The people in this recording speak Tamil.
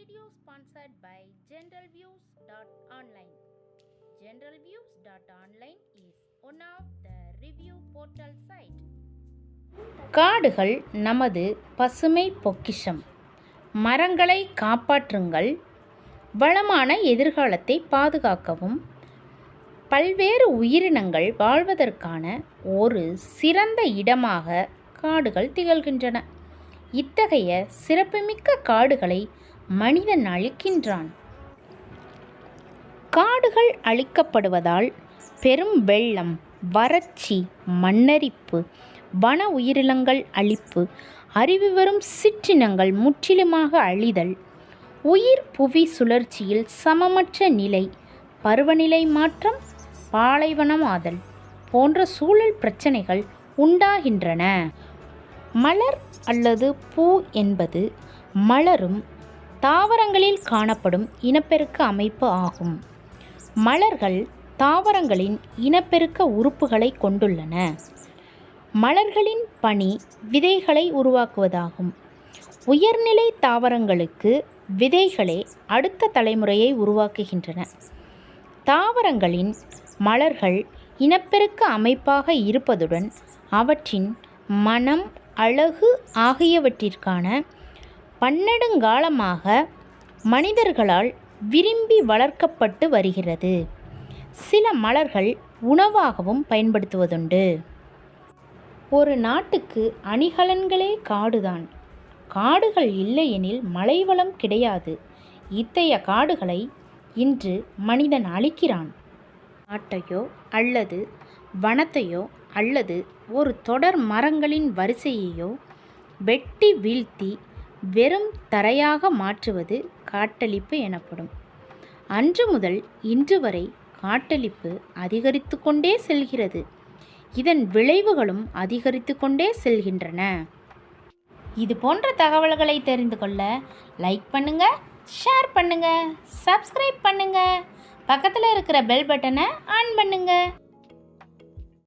video sponsored by generalviews.online. Generalviews.online is one of the review portal site. காடுகள் நமது பசுமை பொக்கிஷம். மரங்களை காப்பாற்றுங்கள். வளமான எதிர்காலத்தை பாதுகாக்கவும் பல்வேறு உயிரினங்கள் வாழ்வதற்கான ஒரு சிறந்த இடமாக காடுகள் திகழ்கின்றன. இத்தகைய சிறப்புமிக்க காடுகளை மனிதன் அழிக்கின்றான். காடுகள் அழிக்கப்படுவதால் பெரும் வெள்ளம், வறட்சி, மண்ணரிப்பு, வன உயிரினங்கள் அழிப்பு, அருவி வரும் சிற்றினங்கள் முற்றிலுமாக அழிதல், உயிர் புவி சுழற்சியில் சமமற்ற நிலை, பருவநிலை மாற்றம், பாலைவனமாதல் போன்ற சூழல் பிரச்சனைகள் உண்டாகின்றன. மலர் அல்லது பூ என்பது மலரும் தாவரங்களில் காணப்படும் இனப்பெருக்க அமைப்பு ஆகும். மலர்கள் தாவரங்களின் இனப்பெருக்க உறுப்புகளை கொண்டுள்ளன. மலர்களின் பணி விதைகளை உருவாக்குவதாகும். உயர்நிலை தாவரங்களுக்கு விதைகளே அடுத்த தலைமுறையை உருவாக்குகின்றன. தாவரங்களின் மலர்கள் இனப்பெருக்க அமைப்பாக இருப்பதுடன் அவற்றின் மனம், அழகு ஆகியவற்றிற்கான பன்னெடுங்காலமாக மனிதர்களால் விரும்பி வளர்க்கப்பட்டு வருகிறது. சில மலர்கள் உணவாகவும் பயன்படுத்துவதுண்டு. ஒரு நாட்டுக்கு அணிகலன்களே காடுதான். காடுகள் இல்லையெனில் மலைவளம் கிடையாது. இத்தகைய காடுகளை இன்று மனிதன் அழிக்கிறான். காட்டையோ அல்லது வனத்தையோ அல்லது ஒரு தொடர் மரங்களின் வரிசையையோ வெட்டி வீழ்த்தி வெறும் தரையாக மாற்றுவது காட்டழிப்பு எனப்படும். அன்று முதல் இன்று வரை காட்டழிப்பு அதிகரித்து கொண்டே செல்கிறது. இதன் விளைவுகளும் அதிகரித்து கொண்டே செல்கின்றன. இது போன்ற தகவல்களை தெரிந்து கொள்ள லைக் பண்ணுங்க, ஷேர் பண்ணுங்க, சப்ஸ்கிரைப் பண்ணுங்க, பக்கத்தில் இருக்கிற பெல் பட்டனை ஆன் பண்ணுங்க.